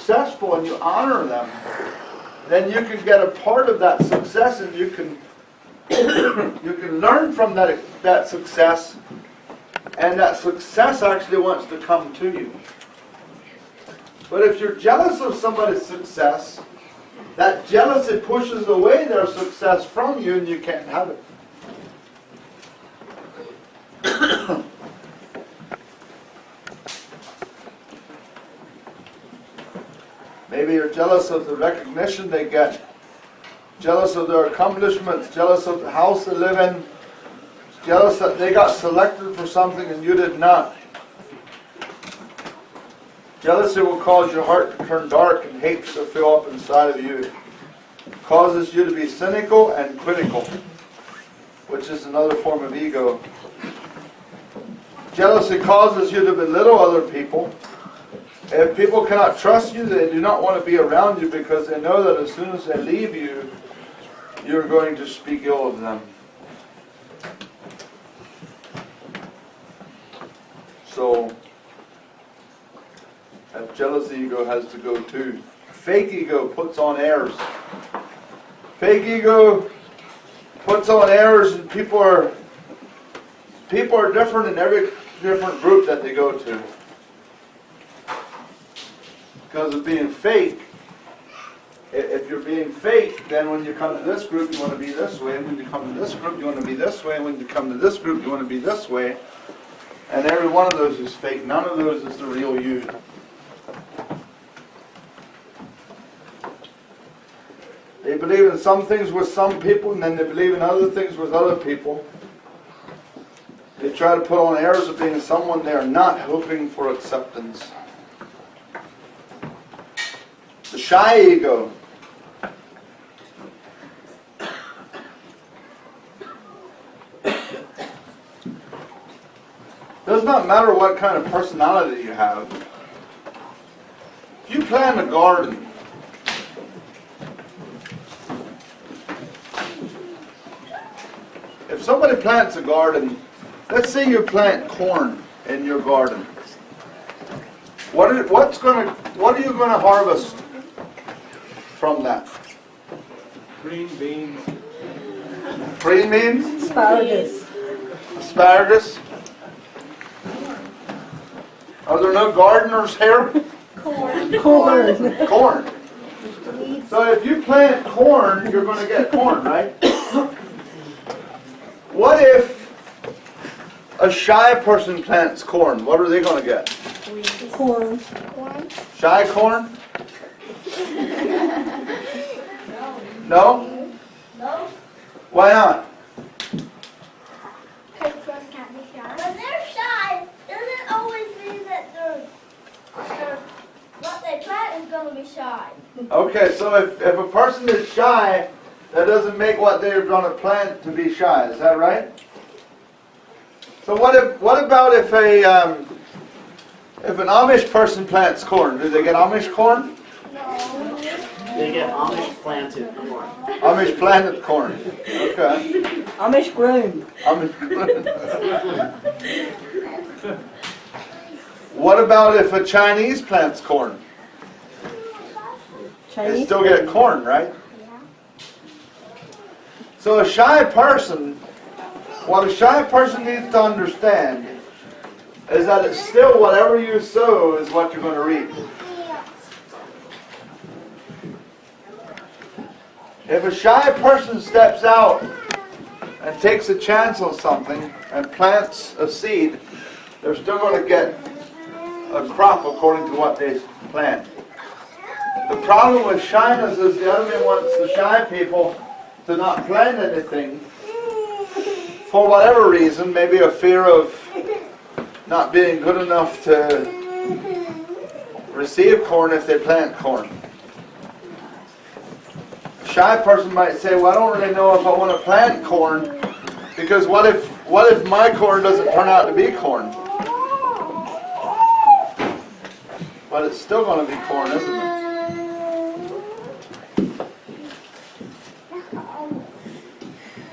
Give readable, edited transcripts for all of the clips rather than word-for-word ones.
successful and you honor them, then you can get a part of that success, and you can learn from that success, and that success actually wants to come to you. But if you're jealous of somebody's success, that jealousy pushes away their success from you, and you can't have it. Maybe you're jealous of the recognition they get, jealous of their accomplishments, jealous of the house they live in, jealous that they got selected for something and you did not. Jealousy will cause your heart to turn dark and hate to fill up inside of you. It causes you to be cynical and critical, which is another form of ego. Jealousy causes you to belittle other people. If people cannot trust you, they do not want to be around you because they know that as soon as they leave you, you're going to speak ill of them. So, that jealous ego has to go too. Fake ego puts on airs. Fake ego puts on airs, and people are different in every different group that they go to. Because of being fake. If you're being fake, then when you come to this group, you want to be this way. And when you come to this group, you want to be this way. And when you come to this group, you want to be this way. And every one of those is fake. None of those is the real you. They believe in some things with some people, and then they believe in other things with other people. They try to put on airs of being someone they are not, hoping for acceptance. The shy ego. Does not matter what kind of personality you have. If you plant a garden, if somebody plants a garden, let's say you plant corn in your garden. What are you going to harvest from that? Green beans. Green beans? Asparagus. Asparagus? Are there no gardeners here? Corn. Corn. So if you plant corn, you're going to get corn, right? What if a shy person plants corn? What are they going to get? Corn. Shy corn? No? No. Why not? Because corn can't be shy. When they're shy, doesn't always mean that what they plant is going to be shy. Okay, so if a person is shy, that doesn't make what they're going to plant to be shy. Is that right? So what about if an Amish person plants corn? Do they get Amish corn? No. They get Amish planted corn. Amish planted corn. Okay. Amish grown. Amish. What about if a Chinese plants corn? They Chinese. still get corn, right? So a shy person, what a shy person needs to understand is that it's still whatever you sow is what you're going to reap. If a shy person steps out and takes a chance on something and plants a seed, they're still going to get a crop according to what they plant. The problem with shyness is the enemy wants the shy people to not plant anything for whatever reason, maybe a fear of not being good enough to receive corn if they plant corn. A shy person might say, well, I don't really know if I want to plant corn because what if my corn doesn't turn out to be corn? But it's still going to be corn, isn't it?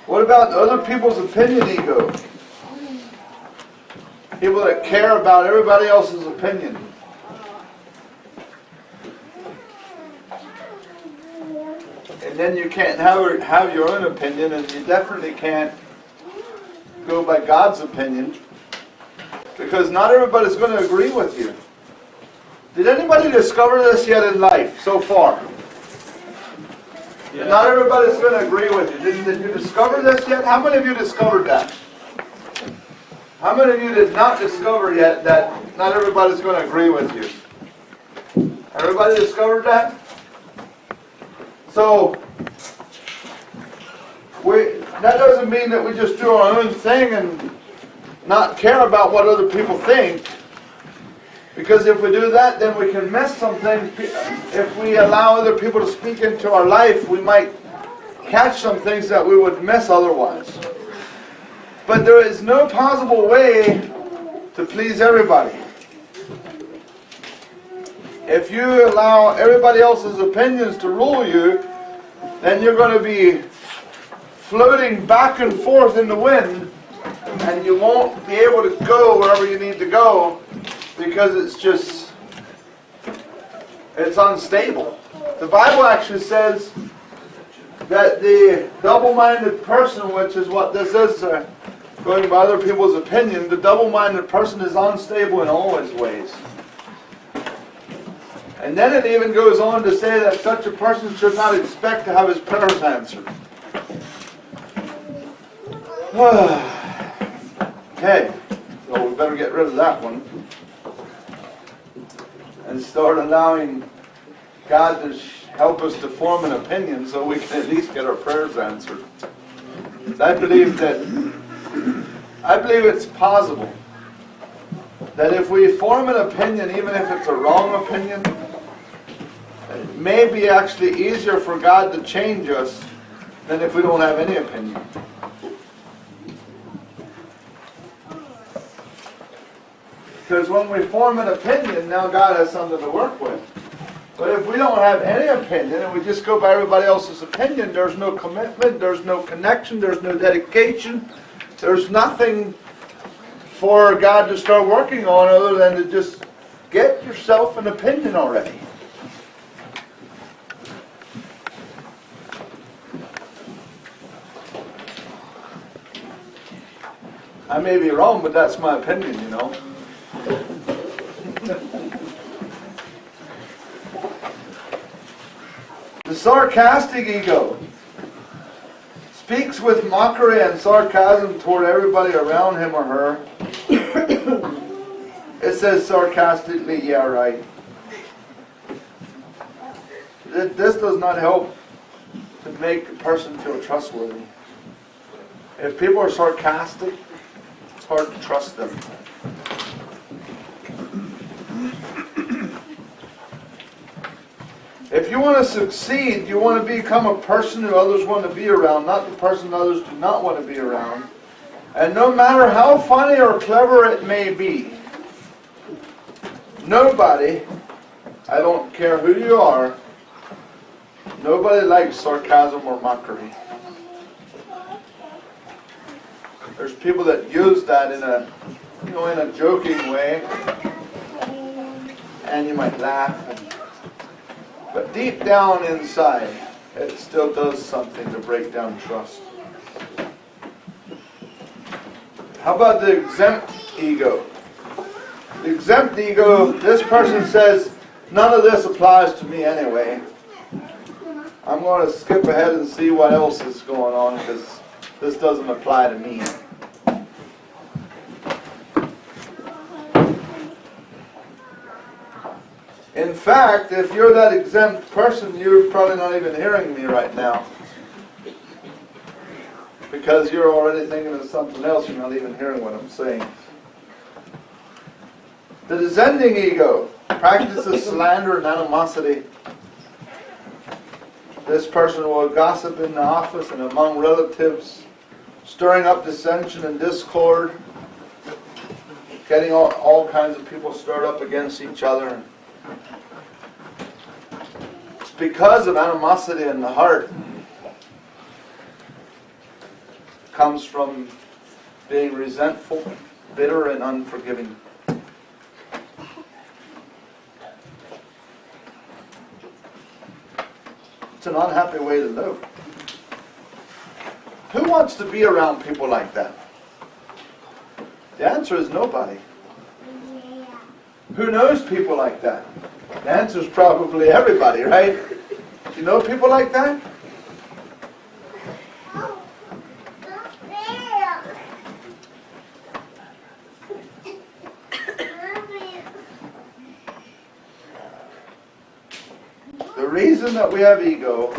What about other people's opinion ego? People that care about everybody else's opinion. then you can't have your own opinion, and you definitely can't go by God's opinion, because not everybody's going to agree with you. Did anybody discover this yet in life so far? Yeah. Not everybody's going to agree with you. Did you discover this yet? How many of you discovered that? How many of you did not discover yet that not everybody's going to agree with you? Everybody discovered that? So, that doesn't mean that we just do our own thing and not care about what other people think. Because if we do that, then we can miss some things. If we allow other people to speak into our life, we might catch some things that we would miss otherwise. But there is no possible way to please everybody. If you allow everybody else's opinions to rule you, then you're going to be floating back and forth in the wind, and you won't be able to go wherever you need to go, because it's unstable. The Bible actually says that the double-minded person, which is what this is, going by other people's opinion, the double-minded person is unstable in all his ways. And then it even goes on to say that such a person should not expect to have his prayers answered. Okay, so we better get rid of that one and start allowing God to help us to form an opinion so we can at least get our prayers answered. I believe it's possible that if we form an opinion, even if it's a wrong opinion, it may be actually easier for God to change us than if we don't have any opinion. Because when we form an opinion, now God has something to work with. But if we don't have any opinion and we just go by everybody else's opinion, there's no commitment, there's no connection, there's no dedication, there's nothing for God to start working on other than to just get yourself an opinion already. I may be wrong, but that's my opinion, you know. The sarcastic ego speaks with mockery and sarcasm toward everybody around him or her. It says sarcastically, yeah, right. This does not help to make a person feel trustworthy. If people are sarcastic, it's hard to trust them. If you want to succeed, you want to become a person who others want to be around, not the person others do not want to be around. And no matter how funny or clever it may be, nobody, I don't care who you are, nobody likes sarcasm or mockery. There's people that use that in a joking way, and you might laugh. But deep down inside, it still does something to break down trust. How about the exempt ego? The exempt ego, this person says, none of this applies to me anyway. I'm going to skip ahead and see what else is going on because this doesn't apply to me. In fact, if you're that exempt person, you're probably not even hearing me right now. Because you're already thinking of something else, you're not even hearing what I'm saying. The descending ego practices slander and animosity. This person will gossip in the office and among relatives, stirring up dissension and discord, getting all kinds of people stirred up against each other. It's because of animosity in the heart. It comes from being resentful, bitter, and unforgiving. It's an unhappy way to live. Who wants to be around people like that? The answer is nobody. Who knows people like that? The answer is probably everybody, right? Do you know people like that? Oh, not there. Mommy. The reason that we have ego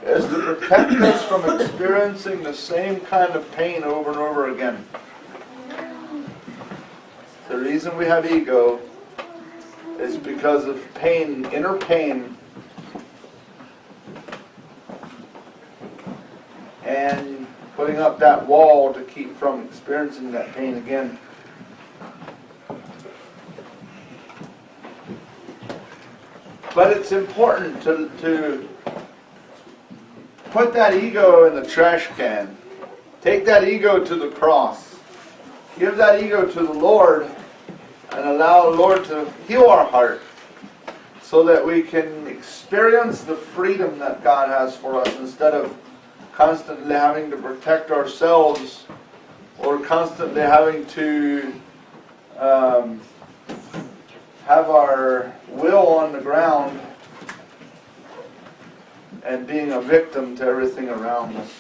is to protect us from experiencing the same kind of pain over and over again. The reason we have ego is because of pain, inner pain, and putting up that wall to keep from experiencing that pain again. But it's important to put that ego in the trash can. Take that ego to the cross. Give that ego to the Lord and allow the Lord to heal our heart so that we can experience the freedom that God has for us instead of constantly having to protect ourselves or constantly having to have our will on the ground and being a victim to everything around us.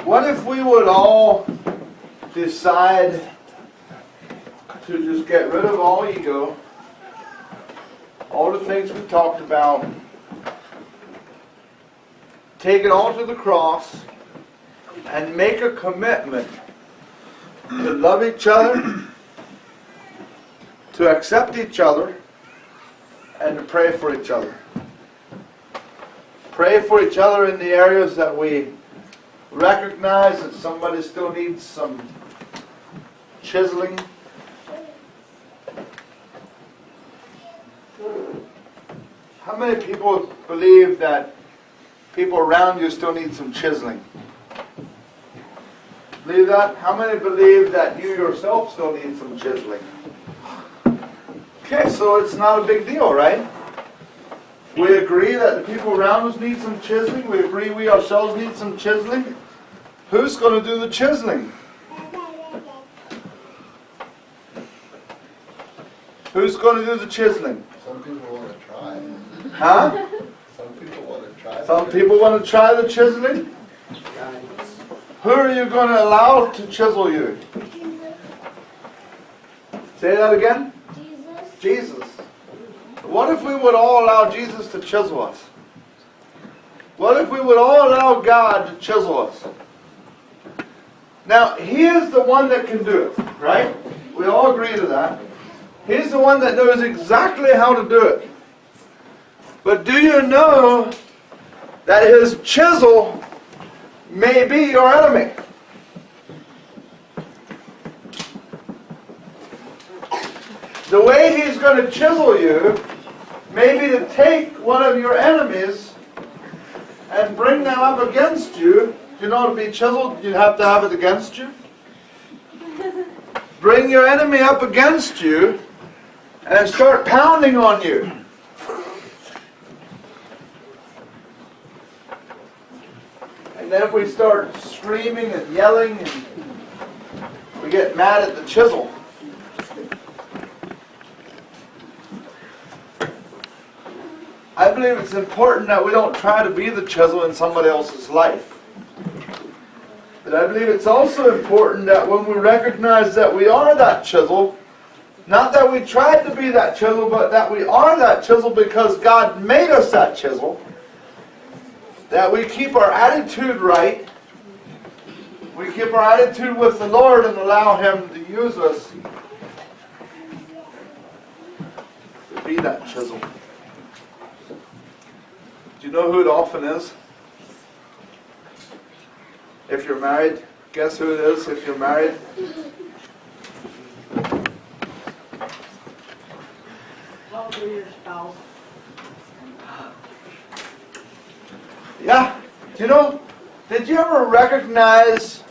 What if we would all decide to just get rid of all ego, all the things we talked about, take it all to the cross, and make a commitment to love each other, to accept each other, and to pray for each other. Pray for each other in the areas that we recognize that somebody still needs some chiseling. How many people believe that people around you still need some chiseling? Believe that? How many believe that you yourself still need some chiseling? Okay, so it's not a big deal, right? We agree that the people around us need some chiseling. We agree we ourselves need some chiseling. Who's going to do the chiseling? Who's going to do the chiseling? Some people want to try. Huh? Some people want to try. Some people want to try the chiseling? Who are you going to allow to chisel you? Say that again? Jesus. What if we would all allow Jesus to chisel us? What if we would all allow God to chisel us? Now, He is the one that can do it, right? We all agree to that. He's the one that knows exactly how to do it. But do you know that His chisel may be your enemy? The way He's going to chisel you may be to take one of your enemies and bring them up against you. You know, to be chiseled, you have to have it against you. Bring your enemy up against you and start pounding on you. And then if we start screaming and yelling, and we get mad at the chisel. I believe it's important that we don't try to be the chisel in somebody else's life. But I believe it's also important that when we recognize that we are that chisel, not that we tried to be that chisel, but that we are that chisel because God made us that chisel, that we keep our attitude right, we keep our attitude with the Lord and allow Him to use us to be that chisel. Do you know who it often is? If you're married, guess who it is if you're married? Probably your spouse. Yeah. Do you know, did you ever recognize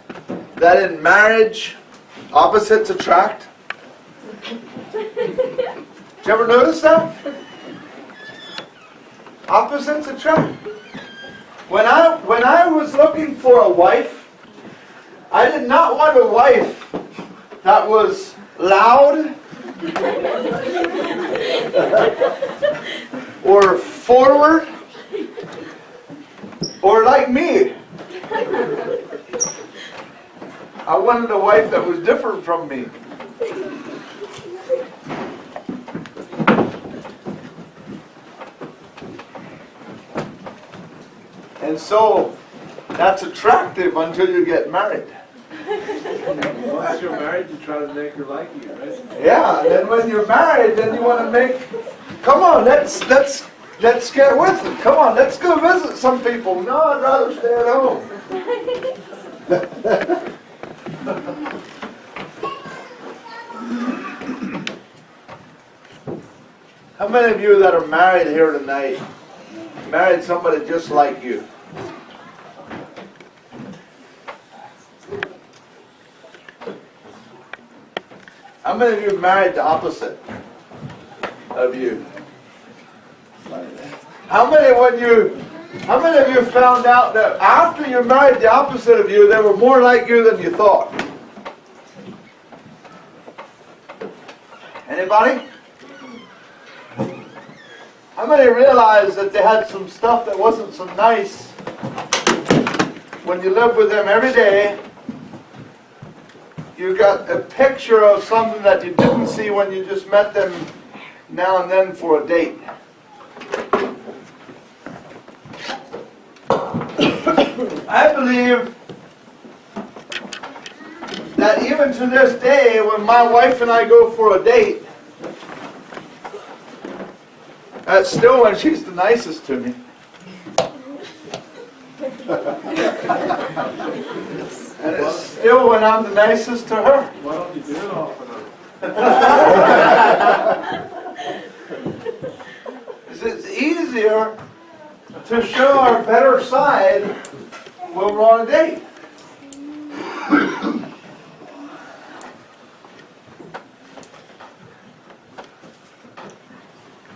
that in marriage, opposites attract? you ever notice that? Opposites attract. When I was looking for a wife, I did not want a wife that was loud or forward or like me. I wanted a wife that was different from me. And so, that's attractive until you get married. Once you're married, you try to make her like you, right? Yeah, and then when you're married, then you want to make, come on, let's get with it. Come on, let's go visit some people. No, I'd rather stay at home. How many of you that are married here tonight married somebody just like you? How many of you married the opposite of you? How many of you found out that after you married the opposite of you, they were more like you than you thought? Anybody? How many realized that they had some stuff that wasn't so nice when you lived with them every day? You got a picture of something that you didn't see when you just met them now and then for a date. I believe that even to this day, when my wife and I go for a date, that's still when she's the nicest to me. And it's still when I'm the nicest to her. Why don't you do it often enough? It's easier to show our better side when we're on a date.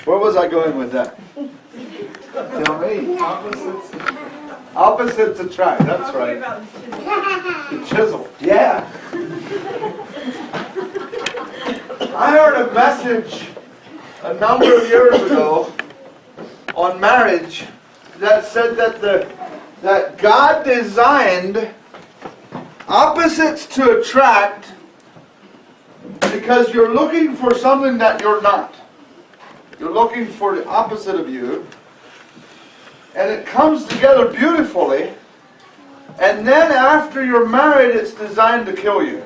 Where was I going with that? Tell me. Opposites attract. That's right. The chisel. Yeah. I heard a message a number of years ago on marriage that said that God designed opposites to attract because you're looking for something that you're not. You're looking for the opposite of you. And it comes together beautifully. And then after you're married, it's designed to kill you.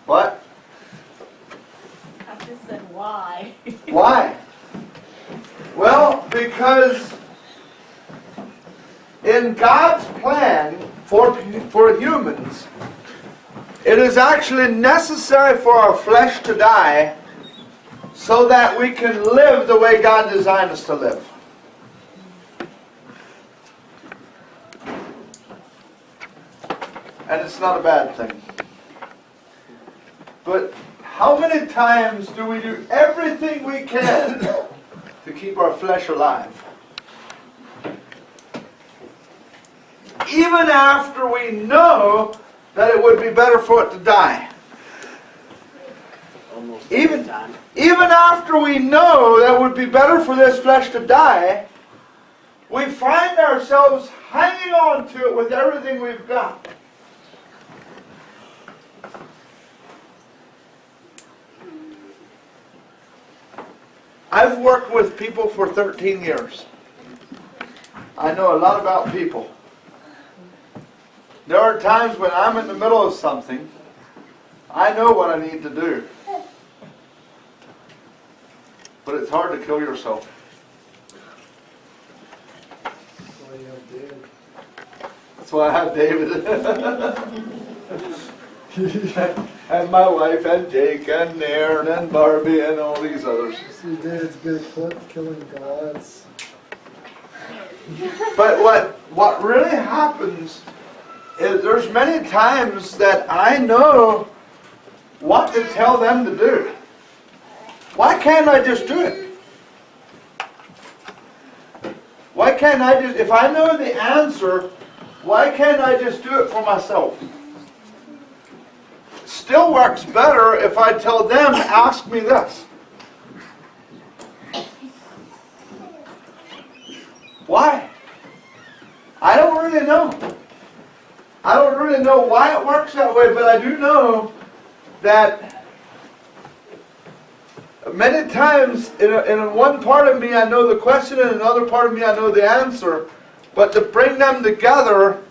What? I just said why. Why? Well, because in God's plan for humans, it is actually necessary for our flesh to die so that we can live the way God designed us to live. And it's not a bad thing. But how many times do we do everything we can to keep our flesh alive? Even after we know that it would be better for it to die. Almost Even- every time. Even after we know that it would be better for this flesh to die, we find ourselves hanging on to it with everything we've got. I've worked with people for 13 years. I know a lot about people. There are times when I'm in the middle of something, I know what I need to do. But it's hard to kill yourself. That's why I have David. And my wife, and Jake, and Aaron, and Barbie, and all these others. See David's good clip killing Goliaths. But what really happens is there's many times that I know what to tell them to do. Why can't I just do it? Why can't I just, if I know the answer, why can't I just do it for myself? Still works better if I tell them, ask me this. Why? I don't really know. I don't really know why it works that way, but I do know that many times in one part of me I know the question, and in another part of me I know the answer. But to bring them together,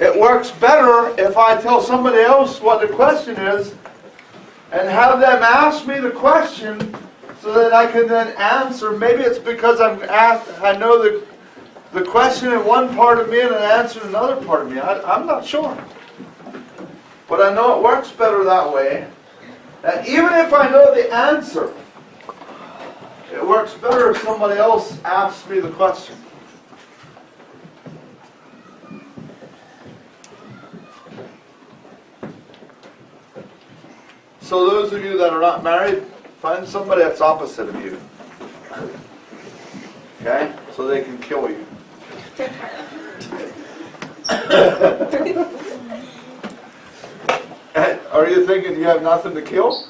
it works better if I tell somebody else what the question is and have them ask me the question so that I can then answer. Maybe it's because I know the question in one part of me and an answer in another part of me. I'm not sure. But I know it works better that way. That even if I know the answer, it works better if somebody else asks me the question. So those of you that are not married, find somebody that's opposite of you. Okay? So they can kill you. Are you thinking you have nothing to kill?